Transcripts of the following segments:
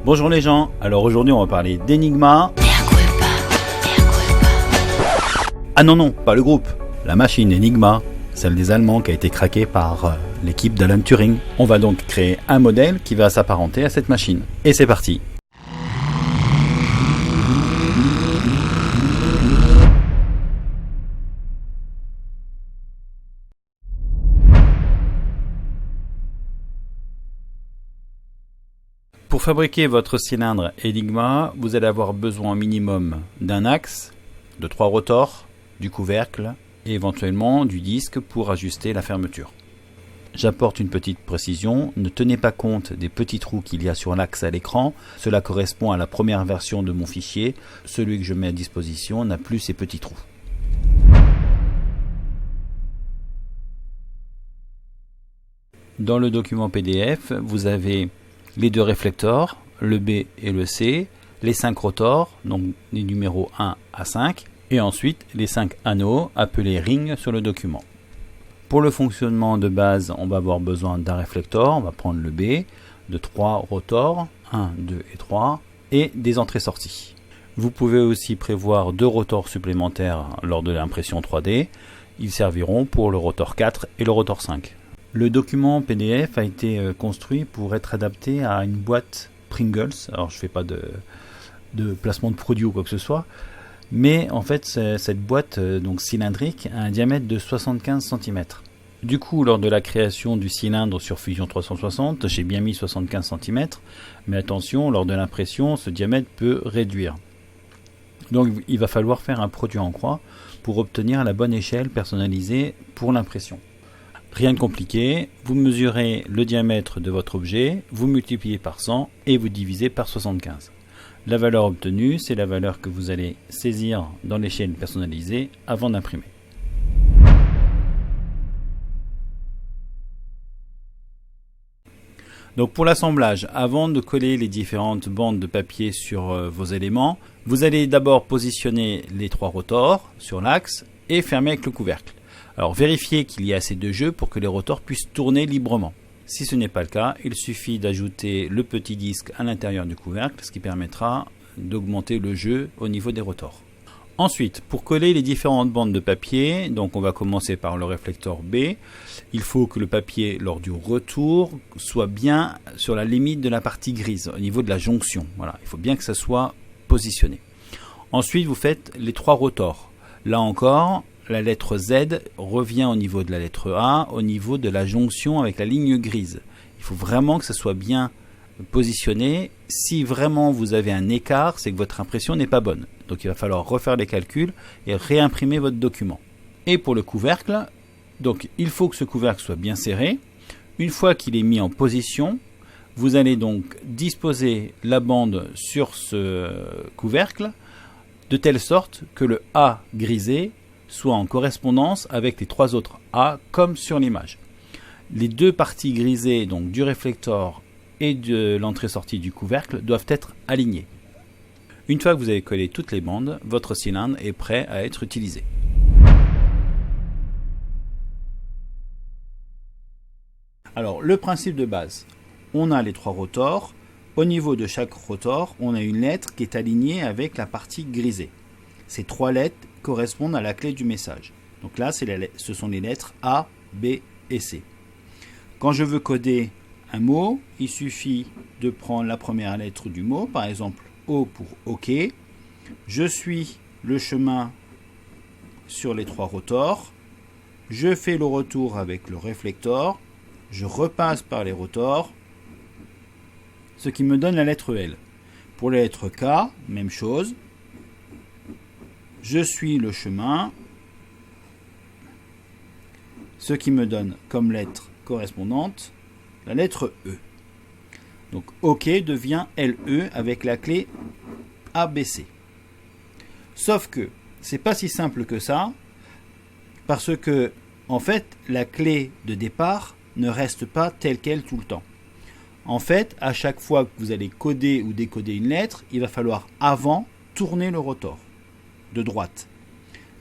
Bonjour les gens, alors aujourd'hui on va parler d'Enigma. Ah non, pas le groupe, la machine Enigma, celle des Allemands qui a été craquée par l'équipe d'Alan Turing. On va donc créer un modèle qui va s'apparenter à cette machine. Et c'est parti. Pour fabriquer votre cylindre Enigma, vous allez avoir besoin au minimum d'un axe, de 3 rotors, du couvercle et éventuellement du disque pour ajuster la fermeture. J'apporte une petite précision, ne tenez pas compte des petits trous qu'il y a sur l'axe à l'écran, cela correspond à la première version de mon fichier, celui que je mets à disposition n'a plus ces petits trous. Dans le document PDF, vous avez les 2 réflecteurs, le B et le C, les 5 rotors, donc les numéros 1 à 5, et ensuite les 5 anneaux appelés rings sur le document. Pour le fonctionnement de base, on va avoir besoin d'un réflecteur, on va prendre le B, de 3 rotors, 1, 2 et 3, et des entrées-sorties. Vous pouvez aussi prévoir 2 rotors supplémentaires lors de l'impression 3D, ils serviront pour le rotor 4 et le rotor 5. Le document PDF a été construit pour être adapté à une boîte Pringles. Alors je ne fais pas de placement de produit ou quoi que ce soit, mais en fait cette boîte donc cylindrique a un diamètre de 75 cm. Du coup, lors de la création du cylindre sur Fusion 360, j'ai bien mis 75 cm, mais attention, lors de l'impression, ce diamètre peut réduire. Donc il va falloir faire un produit en croix pour obtenir la bonne échelle personnalisée pour l'impression. Rien de compliqué, vous mesurez le diamètre de votre objet, vous multipliez par 100 et vous divisez par 75. La valeur obtenue, c'est la valeur que vous allez saisir dans l'échelle personnalisée avant d'imprimer. Donc pour l'assemblage, avant de coller les différentes bandes de papier sur vos éléments, vous allez d'abord positionner les 3 rotors sur l'axe et fermer avec le couvercle. Alors vérifiez qu'il y a assez de jeu pour que les rotors puissent tourner librement. Si ce n'est pas le cas, il suffit d'ajouter le petit disque à l'intérieur du couvercle, ce qui permettra d'augmenter le jeu au niveau des rotors. Ensuite, pour coller les différentes bandes de papier, donc on va commencer par le réflecteur B, il faut que le papier lors du retour soit bien sur la limite de la partie grise, au niveau de la jonction. Voilà, il faut bien que ça soit positionné. Ensuite, vous faites les 3 rotors. Là encore, la lettre Z revient au niveau de la lettre A, au niveau de la jonction avec la ligne grise. Il faut vraiment que ça soit bien positionné. Si vraiment vous avez un écart, c'est que votre impression n'est pas bonne. Donc il va falloir refaire les calculs et réimprimer votre document. Et pour le couvercle, donc il faut que ce couvercle soit bien serré. Une fois qu'il est mis en position, vous allez donc disposer la bande sur ce couvercle de telle sorte que le A grisé soit en correspondance avec les 3 autres A comme sur l'image. Les 2 parties grisées donc du réflecteur et de l'entrée-sortie du couvercle doivent être alignées. Une fois que vous avez collé toutes les bandes, votre cylindre est prêt à être utilisé. Alors le principe de base, on a les 3 rotors. Au niveau de chaque rotor, on a une lettre qui est alignée avec la partie grisée. Ces 3 lettres correspondent à la clé du message. Donc là, ce sont les lettres A, B et C. Quand je veux coder un mot, il suffit de prendre la première lettre du mot, par exemple O pour OK. Je suis le chemin sur les 3 rotors. Je fais le retour avec le réflecteur. Je repasse par les rotors, ce qui me donne la lettre L. Pour la lettre K, même chose. Je suis le chemin, ce qui me donne comme lettre correspondante la lettre E. Donc OK devient LE avec la clé ABC. Sauf que c'est pas si simple que ça, parce que en fait la clé de départ ne reste pas telle quelle tout le temps. En fait, à chaque fois que vous allez coder ou décoder une lettre, il va falloir avant tourner le rotor de droite.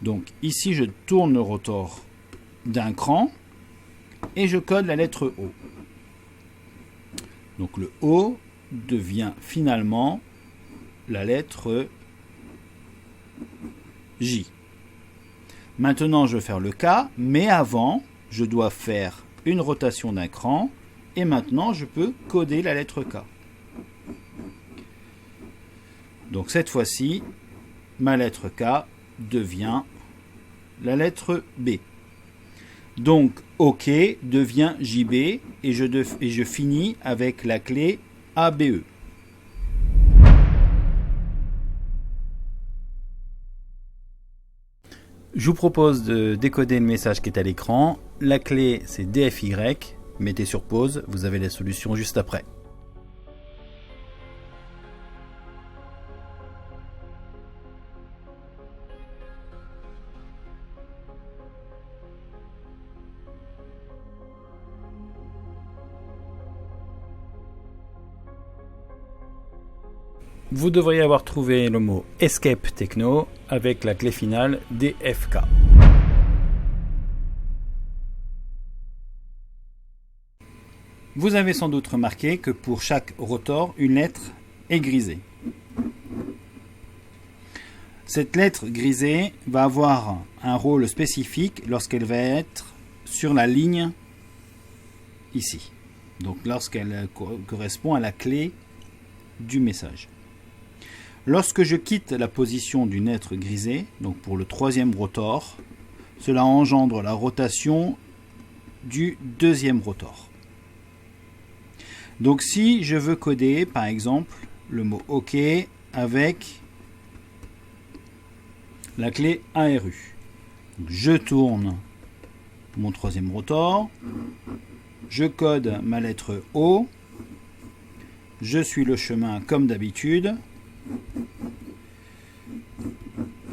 Donc ici je tourne le rotor d'un cran et je code la lettre O. Donc le O devient finalement la lettre J. Maintenant, je vais faire le K, mais avant, je dois faire une rotation d'un cran, et maintenant, je peux coder la lettre K. Donc cette fois-ci, ma lettre K devient la lettre B. Donc OK devient JB et je finis avec la clé ABE. Je vous propose de décoder le message qui est à l'écran. La clé c'est DFY. Mettez sur pause, vous avez la solution juste après. Vous devriez avoir trouvé le mot Escape Techno avec la clé finale DFK. Vous avez sans doute remarqué que pour chaque rotor, une lettre est grisée. Cette lettre grisée va avoir un rôle spécifique lorsqu'elle va être sur la ligne ici. Donc lorsqu'elle correspond à la clé du message. Lorsque je quitte la position d'une lettre grisée, donc pour le troisième rotor, cela engendre la rotation du deuxième rotor. Donc si je veux coder par exemple le mot OK avec la clé ARU, je tourne mon troisième rotor, je code ma lettre O, je suis le chemin comme d'habitude,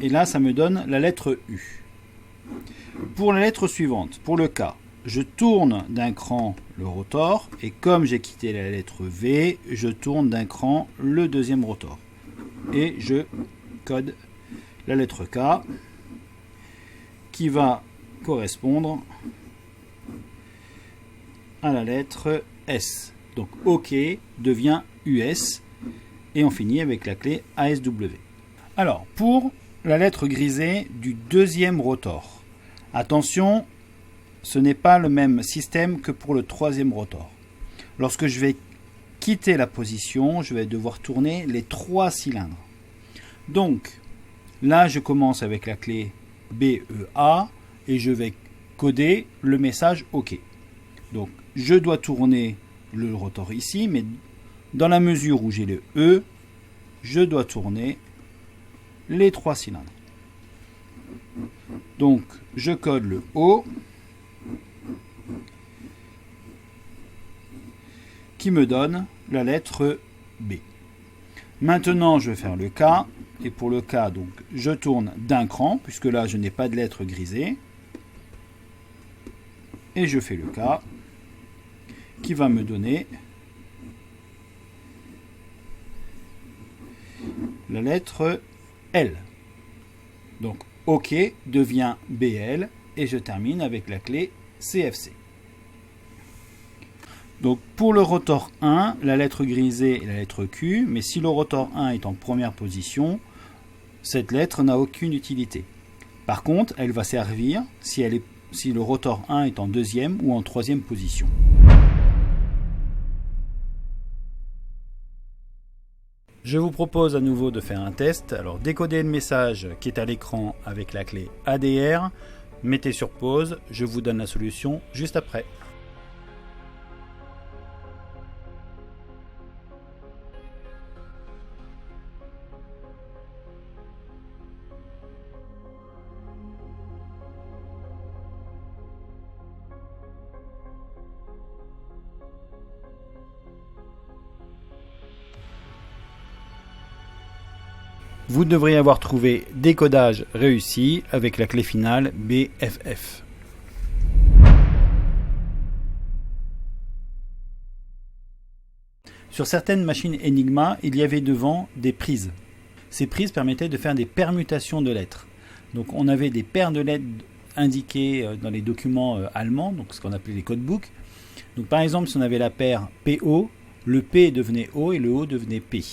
et là ça me donne la lettre U. Pour la lettre suivante, pour le K, je tourne d'un cran le rotor, et comme j'ai quitté la lettre V, je tourne d'un cran le deuxième rotor. Et je code la lettre K, qui va correspondre à la lettre S. Donc OK devient US, et on finit avec la clé ASW. Alors, pour la lettre grisée du deuxième rotor, attention, ce n'est pas le même système que pour le troisième rotor. Lorsque je vais quitter la position, je vais devoir tourner les 3 cylindres. Donc, là, je commence avec la clé BEA et je vais coder le message OK. Donc, je dois tourner le rotor ici, mais dans la mesure où j'ai le E, je dois tourner les 3 cylindres. Donc, je code le O, qui me donne la lettre B. Maintenant, je vais faire le K, et pour le K, donc, je tourne d'un cran, puisque là, je n'ai pas de lettre grisée, et je fais le K, qui va me donner la lettre L. Donc OK devient BL et je termine avec la clé CFC. Donc pour le rotor 1, la lettre grisée est la lettre Q, mais si le rotor 1 est en première position, cette lettre n'a aucune utilité. Par contre, elle va servir si le rotor 1 est en deuxième ou en troisième position. Je vous propose à nouveau de faire un test. Alors décodez le message qui est à l'écran avec la clé ADR. Mettez sur pause, je vous donne la solution juste après. Vous devriez avoir trouvé décodage réussi avec la clé finale BFF. Sur certaines machines Enigma, il y avait devant des prises. Ces prises permettaient de faire des permutations de lettres. Donc on avait des paires de lettres indiquées dans les documents allemands, donc ce qu'on appelait les codebooks. Donc par exemple, si on avait la paire PO, le P devenait O et le O devenait P.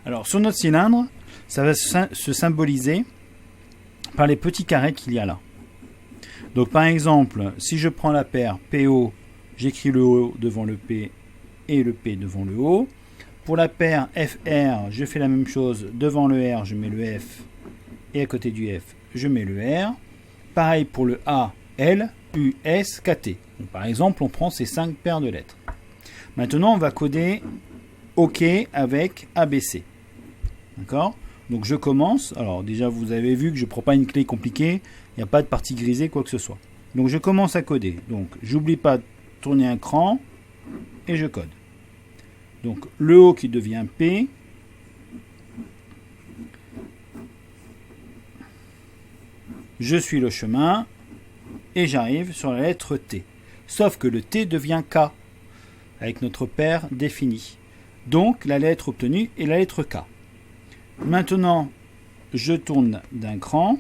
Alors sur notre cylindre, ça va se symboliser par les petits carrés qu'il y a là. Donc par exemple, si je prends la paire PO, j'écris le O devant le P et le P devant le O. Pour la paire FR, je fais la même chose. Devant le R, je mets le F et à côté du F, je mets le R. Pareil pour le A, L, U, S, KT. Donc, par exemple, on prend ces 5 paires de lettres. Maintenant, on va coder OK avec ABC. D'accord ? Donc je commence. Alors déjà, vous avez vu que je ne prends pas une clé compliquée. Il n'y a pas de partie grisée, quoi que ce soit. Donc je commence à coder. Donc j'oublie pas de tourner un cran et je code. Donc le O qui devient P. Je suis le chemin et j'arrive sur la lettre T. Sauf que le T devient K avec notre paire définie. Donc la lettre obtenue est la lettre K. Maintenant, je tourne d'un cran.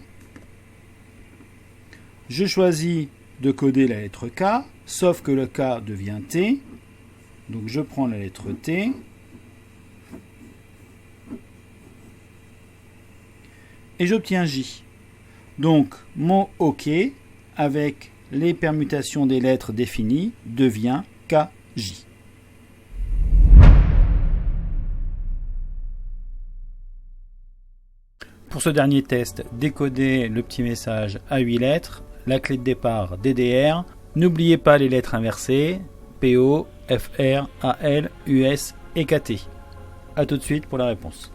Je choisis de coder la lettre K, sauf que le K devient T. Donc je prends la lettre T. Et j'obtiens J. Donc mon OK, avec les permutations des lettres définies, devient KJ. Pour ce dernier test, décodez le petit message à 8 lettres, la clé de départ DDR. N'oubliez pas les lettres inversées, PO, FR, AL, US et KT. A tout de suite pour la réponse.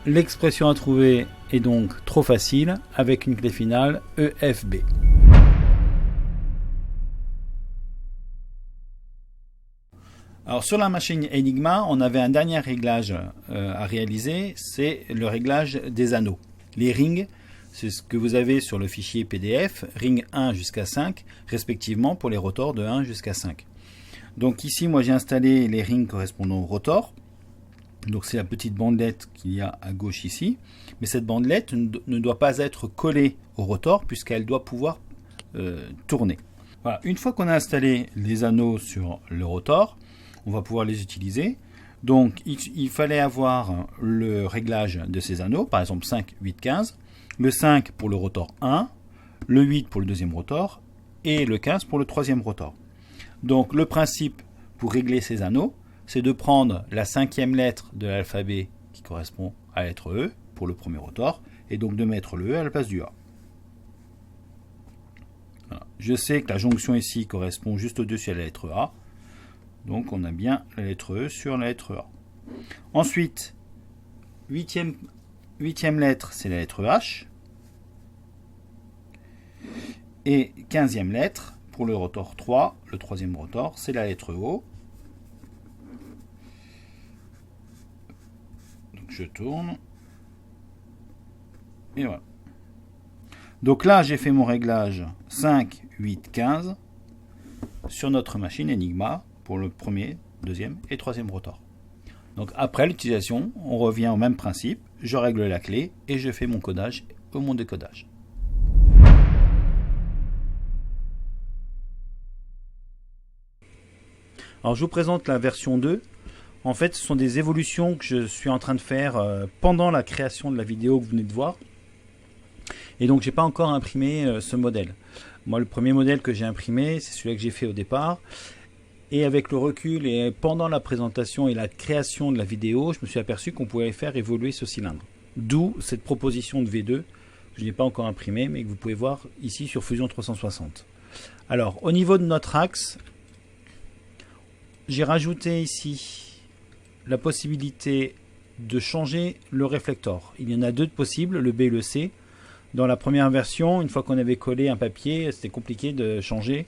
L'expression à trouver est donc trop facile avec une clé finale EFB. Alors sur la machine Enigma, on avait un dernier réglage à réaliser, c'est le réglage des anneaux. Les rings, c'est ce que vous avez sur le fichier PDF, ring 1 jusqu'à 5, respectivement pour les rotors de 1 jusqu'à 5. Donc ici, moi j'ai installé les rings correspondant aux rotors. Donc c'est la petite bandelette qu'il y a à gauche ici. Mais cette bandelette ne doit pas être collée au rotor puisqu'elle doit pouvoir tourner. Voilà. Une fois qu'on a installé les anneaux sur le rotor, on va pouvoir les utiliser. Donc il fallait avoir le réglage de ces anneaux, par exemple 5, 8, 15. Le 5 pour le rotor 1, le 8 pour le deuxième rotor et le 15 pour le troisième rotor. Donc le principe pour régler ces anneaux, c'est de prendre la 5e lettre de l'alphabet qui correspond à la lettre E pour le premier rotor, et donc de mettre le E à la place du A. Voilà. Je sais que la jonction ici correspond juste au-dessus à la lettre A, donc on a bien la lettre E sur la lettre A. Ensuite, 8e lettre, c'est la lettre H, et 15e lettre, pour le rotor 3, le troisième rotor, c'est la lettre O. Je tourne et voilà. Donc là j'ai fait mon réglage 5, 8, 15 sur notre machine Enigma pour le premier, deuxième et troisième rotor. Donc après l'utilisation, on revient au même principe, je règle la clé et je fais mon codage ou mon décodage. Alors je vous présente la version 2. En fait, ce sont des évolutions que je suis en train de faire pendant la création de la vidéo que vous venez de voir. Et donc, j'ai pas encore imprimé ce modèle. Moi, le premier modèle que j'ai imprimé, c'est celui que j'ai fait au départ. Et avec le recul et pendant la présentation et la création de la vidéo, je me suis aperçu qu'on pouvait faire évoluer ce cylindre. D'où cette proposition de V2 que je n'ai pas encore imprimé, mais que vous pouvez voir ici sur Fusion 360. Alors, au niveau de notre axe, j'ai rajouté ici la possibilité de changer le réflecteur. Il y en a deux possibles, le B et le C. Dans la première version, une fois qu'on avait collé un papier, c'était compliqué de changer,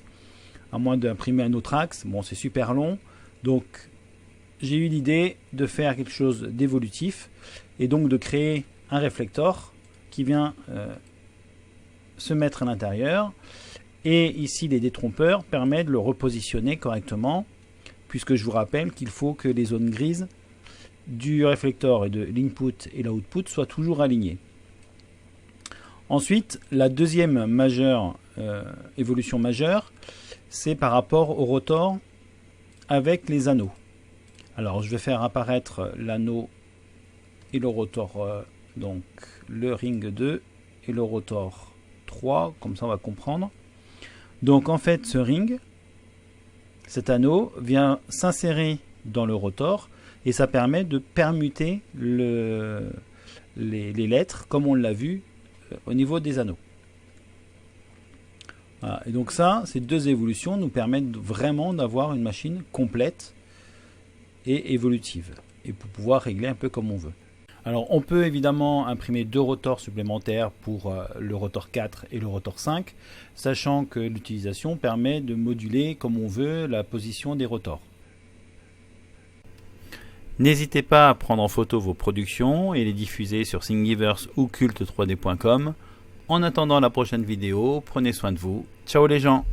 à moins d'imprimer un autre axe. Bon, c'est super long. Donc, j'ai eu l'idée de faire quelque chose d'évolutif et donc de créer un réflecteur qui vient se mettre à l'intérieur Et ici, les détrompeurs permettent de le repositionner correctement, puisque je vous rappelle qu'il faut que les zones grises du réflecteur et de l'input et l'output soient toujours alignées. Ensuite, la deuxième évolution majeure, c'est par rapport au rotor avec les anneaux. Alors, je vais faire apparaître l'anneau et le rotor, donc le ring 2 et le rotor 3, comme ça on va comprendre. Donc en fait, ce ring, cet anneau, vient s'insérer dans le rotor et ça permet de permuter les lettres, comme on l'a vu au niveau des anneaux. Voilà. Et donc ça, ces deux évolutions nous permettent vraiment d'avoir une machine complète et évolutive, et pour pouvoir régler un peu comme on veut. Alors on peut évidemment imprimer deux rotors supplémentaires pour le rotor 4 et le rotor 5, sachant que l'utilisation permet de moduler comme on veut la position des rotors. N'hésitez pas à prendre en photo vos productions et les diffuser sur Thingiverse ou culte3d.com. En attendant la prochaine vidéo, prenez soin de vous. Ciao les gens!